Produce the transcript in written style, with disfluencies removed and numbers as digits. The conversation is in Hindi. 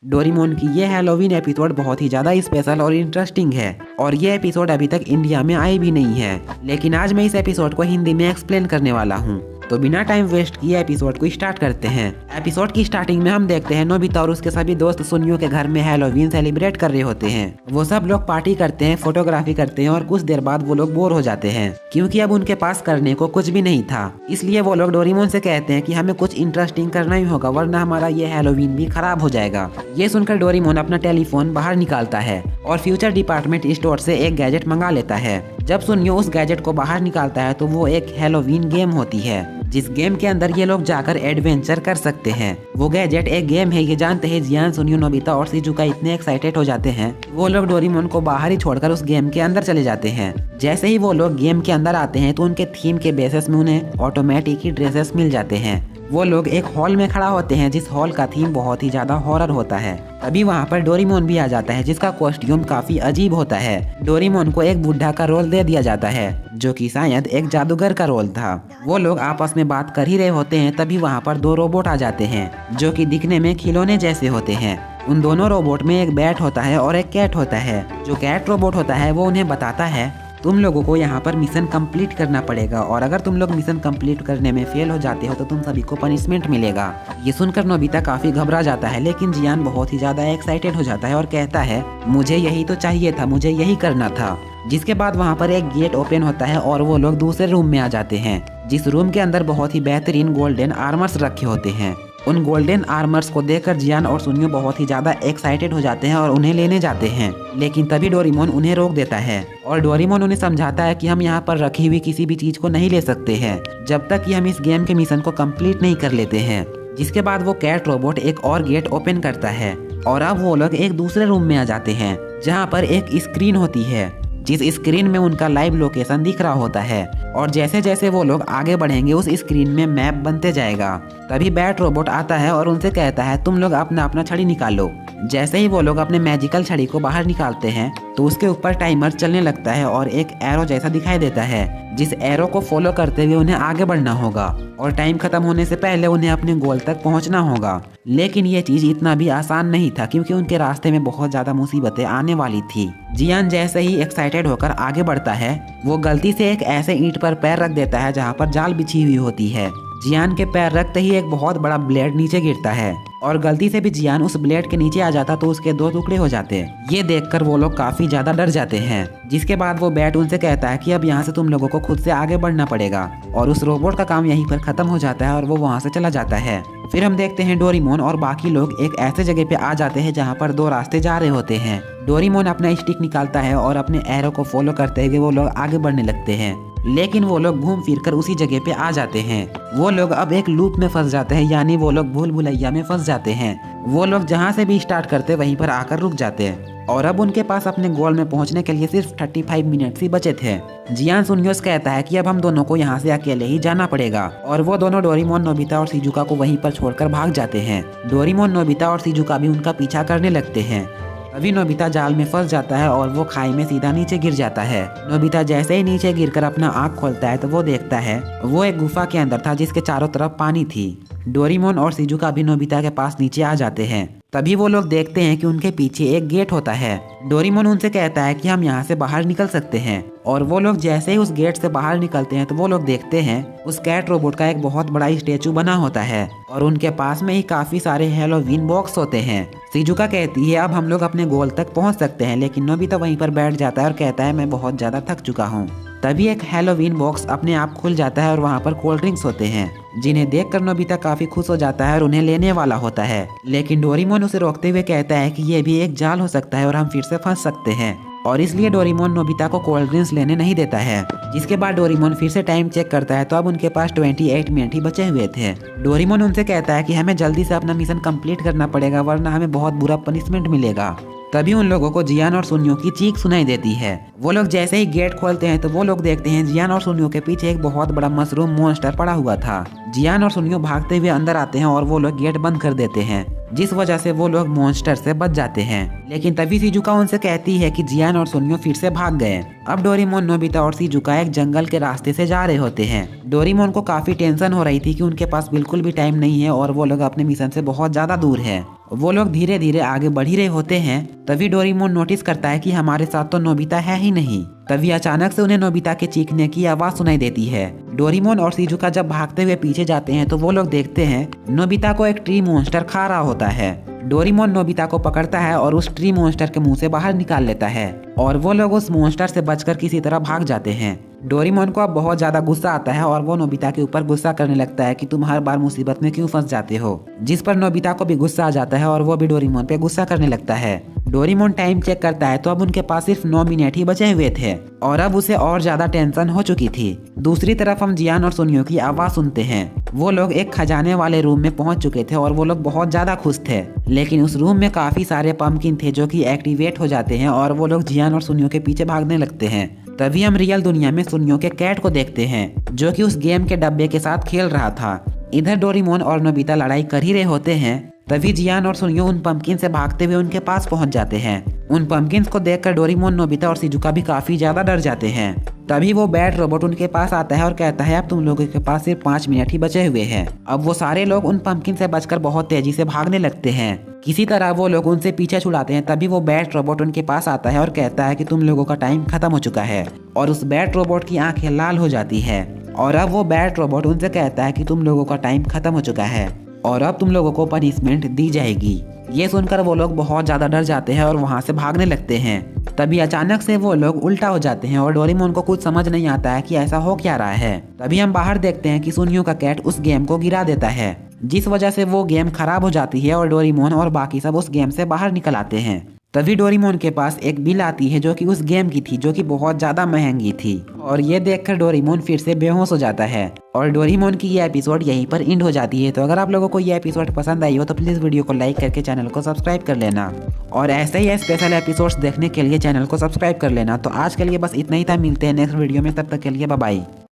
डोरेमोन की ये हैलोवीन एपिसोड बहुत ही ज़्यादा स्पेशल और इंटरेस्टिंग है और ये एपिसोड अभी तक इंडिया में आई भी नहीं है, लेकिन आज मैं इस एपिसोड को हिंदी में एक्सप्लेन करने वाला हूँ। तो बिना टाइम वेस्ट किए एपिसोड को स्टार्ट करते हैं। एपिसोड की स्टार्टिंग में हम देखते हैं नोबिता और उसके सभी दोस्त सुनियो के घर में हैलोवीन सेलिब्रेट कर रहे होते हैं। वो सब लोग पार्टी करते हैं, फोटोग्राफी करते हैं और कुछ देर बाद वो लोग बोर हो जाते हैं क्योंकि अब उनके पास करने को कुछ भी नहीं था। इसलिए वो लोग डोरेमोन से कहते हैं कि हमें कुछ इंटरेस्टिंग करना ही होगा वरना हमारा ये हैलोवीन भी खराब हो जाएगा। ये सुनकर डोरेमोन अपना टेलीफोन बाहर निकालता है और फ्यूचर डिपार्टमेंट स्टोर से एक गैजेट मंगा लेता है। जब सुनियो उस गैजेट को बाहर निकालता है तो वो एक हैलोवीन गेम होती है जिस गेम के अंदर ये लोग जाकर एडवेंचर कर सकते हैं। वो गैजेट एक गेम है ये जानते हैं जियान, सुनियो, नोबिता और शिजुका इतने एक्साइटेड हो जाते हैं वो लोग डोरेमोन को बाहर ही छोड़कर उस गेम के अंदर चले जाते हैं। जैसे ही वो लोग गेम के अंदर आते हैं तो उनके थीम के बेसिस में उन्हें ऑटोमेटिक ही ड्रेसेस मिल जाते हैं। वो लोग एक हॉल में खड़ा होते हैं जिस हॉल का थीम बहुत ही ज्यादा हॉरर होता है। तभी वहाँ पर डोरेमोन भी आ जाता है जिसका कॉस्ट्यूम काफी अजीब होता है। डोरेमोन को एक बुढ़ा का रोल दे दिया जाता है जो कि शायद एक जादूगर का रोल था। वो लोग आपस में बात कर ही रहे होते हैं तभी वहाँ पर दो रोबोट आ जाते हैं जो कि दिखने में खिलौने जैसे होते हैं। उन दोनों रोबोट में एक बैट होता है और एक कैट होता है। जो कैट रोबोट होता है वो उन्हें बताता है तुम लोगों को यहाँ पर मिशन कंप्लीट करना पड़ेगा और अगर तुम लोग मिशन कंप्लीट करने में फेल हो जाते हो तो तुम सभी को पनिशमेंट मिलेगा। ये सुनकर नोबिता काफी घबरा जाता है लेकिन जियान बहुत ही ज्यादा एक्साइटेड हो जाता है और कहता है मुझे यही तो चाहिए था, मुझे यही करना था। जिसके बाद वहाँ पर एक गेट ओपन होता है और वो लोग दूसरे रूम में आ जाते हैं जिस रूम के अंदर बहुत ही बेहतरीन गोल्डन आर्मर्स रखे होते हैं। उन गोल्डन आर्मर्स को देखकर जियान और सुनियो बहुत ही ज्यादा एक्साइटेड हो जाते हैं और उन्हें लेने जाते हैं, लेकिन तभी डोरेमोन उन्हें रोक देता है और डोरेमोन उन्हें समझाता है कि हम यहाँ पर रखी हुई किसी भी चीज को नहीं ले सकते हैं जब तक कि हम इस गेम के मिशन को कंप्लीट नहीं कर लेते हैं। जिसके बाद वो कैट रोबोट एक और गेट ओपन करता है और अब वो लोग एक दूसरे रूम में आ जाते हैं जहाँ पर एक स्क्रीन होती है जिस स्क्रीन में उनका लाइव लोकेशन दिख रहा होता है और जैसे जैसे वो लोग आगे बढ़ेंगे उस स्क्रीन में मैप बनते जाएगा। तभी बैट रोबोट आता है और उनसे कहता है तुम लोग अपना अपना छड़ी निकालो। जैसे ही वो लोग अपने मैजिकल छड़ी को बाहर निकालते हैं तो उसके ऊपर टाइमर चलने लगता है और एक एरो जैसा दिखाई देता है जिस एरो को फॉलो करते हुए उन्हें आगे बढ़ना होगा और टाइम खत्म होने से पहले उन्हें अपने गोल तक पहुंचना होगा। लेकिन ये चीज इतना भी आसान नहीं था क्योंकि उनके रास्ते में बहुत ज्यादा मुसीबतें आने वाली थी। जियान जैसे ही एक्साइटेड होकर आगे बढ़ता है वो गलती से एक ऐसे ईंट पर पैर रख देता है जहाँ पर जाल बिछी हुई होती है। जियान के पैर रखते ही एक बहुत बड़ा ब्लेड नीचे गिरता है और गलती से भी जियान उस ब्लेड के नीचे आ जाता तो उसके दो टुकड़े हो जाते। ये देखकर वो लोग काफी ज्यादा डर जाते हैं। जिसके बाद वो बैट उनसे कहता है कि अब यहाँ से तुम लोगों को खुद से आगे बढ़ना पड़ेगा और उस रोबोट का काम यहीं पर खत्म हो जाता है और वो वहाँ से चला जाता है। फिर हम देखते हैं डोरेमोन और बाकी लोग एक ऐसे जगह पे आ जाते हैं जहाँ पर दो रास्ते जा रहे होते हैं। डोरेमोन अपना स्टिक निकालता है और अपने एरो को फॉलो करते हुए वो लोग आगे बढ़ने लगते हैं, लेकिन वो लोग घूम फिर कर उसी जगह पे आ जाते हैं। वो लोग अब एक लूप में फंस जाते हैं यानी वो लोग भूल भुलैया में फंस जाते हैं। वो लोग जहाँ से भी स्टार्ट करते वहीं पर आकर रुक जाते हैं और अब उनके पास अपने गोल में पहुंचने के लिए सिर्फ 35 मिनट ही बचे थे। जियान सुनियोस कहता है कि अब हम दोनों को यहाँ से अकेले ही जाना पड़ेगा और वो दोनों डोरेमोन, नोबिता और शिजुका को वहीं पर छोड़कर भाग जाते हैं। डोरेमोन, नोबिता और शिजुका भी उनका पीछा करने लगते हैं। अभी नोबिता जाल में फंस जाता है और वो खाई में सीधा नीचे गिर जाता है। नोबिता जैसे ही नीचे गिरकर अपना आँख खोलता है तो वो देखता है वो एक गुफा के अंदर था जिसके चारों तरफ पानी थी। डोरेमोन और शिजुका भी नोबिता के पास नीचे आ जाते हैं। तभी वो लोग देखते हैं कि उनके पीछे एक गेट होता है। डोरेमोन उनसे कहता है कि हम यहाँ से बाहर निकल सकते हैं और वो लोग जैसे ही उस गेट से बाहर निकलते हैं तो वो लोग देखते हैं उस कैट रोबोट का एक बहुत बड़ा स्टेचू बना होता है और उनके पास में ही काफी सारे हैलोवीन बॉक्स होते हैं। शिजुका कहती है अब हम लोग अपने गोल तक पहुँच सकते हैं, लेकिन नोबिता वहीं पर बैठ जाता है और कहता है मैं बहुत ज्यादा थक चुका हूँ। तभी एक हैलोवीन बॉक्स अपने आप खुल जाता है और वहाँ पर कोल्ड ड्रिंक्स होते हैं जिन्हें देखकर नोबिता काफी खुश हो जाता है और उन्हें लेने वाला होता है, लेकिन डोरेमोन उसे रोकते हुए कहता है कि ये भी एक जाल हो सकता है और हम फिर से फंस सकते हैं और इसलिए डोरेमोन नोबिता को कोल्ड ड्रिंक्स लेने नहीं देता है। जिसके बाद डोरेमोन फिर से टाइम चेक करता है तो अब उनके पास 28 मिनट ही बचे हुए थे। डोरेमोन उनसे कहता है कि हमें जल्दी से अपना मिशन कंप्लीट करना पड़ेगा वरना हमें बहुत बुरा पनिशमेंट मिलेगा। तभी उन लोगों को जियान और सुनियो की चीख सुनाई देती है। वो लोग जैसे ही गेट खोलते हैं तो वो लोग देखते हैं जियान और सुनियो के पीछे एक बहुत बड़ा मशरूम मॉन्स्टर पड़ा हुआ था। जियान और सुनियो भागते हुए अंदर आते हैं और वो लोग गेट बंद कर देते हैं। जिस वजह से वो लोग मॉन्स्टर से बच जाते हैं। लेकिन तभी शिजुका उनसे कहती है कि जियान और सुनियो फिर से भाग गए। अब डोरेमोन, नोबिता और शिजुका एक जंगल के रास्ते से जा रहे होते हैं। डोरेमोन को काफी टेंशन हो रही थी कि उनके पास बिल्कुल भी टाइम नहीं है और वो लोग अपने मिशन से बहुत ज्यादा दूर है। वो लोग धीरे धीरे आगे बढ़ ही रहे होते हैं। तभी डोरेमोन नोटिस करता है कि हमारे साथ तो नोबिता है ही नहीं। तभी अचानक से उन्हें नोबिता के चीखने की आवाज सुनाई देती है। डोरेमोन और शिजुका जब भागते हुए पीछे जाते हैं तो वो लोग देखते हैं नोबिता को एक ट्री मॉन्स्टर खा रहा होता है। डोरेमोन नोबिता को पकड़ता है और उस ट्री मॉन्स्टर के मुंह से बाहर निकाल लेता है और वो लोग उस मॉन्स्टर से बचकर किसी तरह भाग जाते हैं। डोरेमोन को अब बहुत ज्यादा गुस्सा आता है और वो नोबिता के ऊपर गुस्सा करने लगता है कि तुम हर बार मुसीबत में क्यों फंस जाते हो, जिस पर नोबिता को भी गुस्सा आ जाता है और वो भी डोरेमोन पे गुस्सा करने लगता है। डोरेमोन टाइम चेक करता है तो अब उनके पास सिर्फ 9 मिनट ही बचे हुए थे और अब उसे और ज्यादा टेंशन हो चुकी थी। दूसरी तरफ हम जियान और सुनियो की आवाज सुनते हैं। वो लोग एक खजाने वाले रूम में पहुंच चुके थे और वो लोग बहुत ज्यादा खुश थे। लेकिन उस रूम में काफी सारे पंपकिन थे जो कि एक्टिवेट हो जाते हैं और वो लोग जियान और सुनियो के पीछे भागने लगते हैं। तभी हम रियल दुनिया में सुनियो के कैट को देखते हैं जो कि उस गेम के डब्बे के साथ खेल रहा था। इधर डोरेमोन और नोबिता लड़ाई कर ही रहे होते हैं। तभी जियान और सुनियो उन पंपकिन से भागते हुए उनके पास पहुंच जाते हैं। उन पंपकिन को देखकर डोरेमोन, नोबिता और शिजुका भी काफी ज्यादा डर जाते हैं। तभी वो बैड रोबोट उनके पास आता है और कहता है अब तुम लोगों के पास सिर्फ 5 मिनट ही बचे हुए हैं। अब वो सारे लोग उन पंपकिन से बचकर बहुत तेजी से भागने लगते हैं। किसी तरह वो लोग उनसे पीछे छुड़ाते हैं। तभी वो बैड रोबोट उनके पास आता है और कहता है कि तुम लोगों का टाइम खत्म हो चुका है और उस बैड रोबोट की आंखें लाल हो जाती है और अब वो बैड रोबोट उनसे कहता है कि तुम लोगों का टाइम खत्म हो चुका है और अब तुम लोगों को पनिशमेंट दी जाएगी। ये सुनकर वो लोग बहुत ज्यादा डर जाते हैं और वहाँ से भागने लगते हैं। तभी अचानक से वो लोग उल्टा हो जाते हैं और डोरेमोन को कुछ समझ नहीं आता है कि ऐसा हो क्या रहा है। तभी हम बाहर देखते हैं कि सुनियो का कैट उस गेम को गिरा देता है, जिस वजह से वो गेम खराब हो जाती है और डोरेमोन और बाकी सब उस गेम से बाहर निकल आते हैं। तभी डोरेमोन के पास एक बिल आती है जो कि उस गेम की थी, जो कि बहुत ज्यादा महंगी थी और ये देखकर डोरेमोन फिर से बेहोश हो जाता है और डोरेमोन की ये एपिसोड यहीं पर एंड हो जाती है। तो अगर आप लोगों को ये एपिसोड पसंद आई हो तो प्लीज वीडियो को लाइक करके चैनल को सब्सक्राइब कर लेना और ऐसे ही स्पेशल एपिसोड्स देखने के लिए चैनल को सब्सक्राइब कर लेना। तो आज के लिए बस इतना ही था, मिलते हैं नेक्स्ट वीडियो में, तब तक के लिए बाय बाय।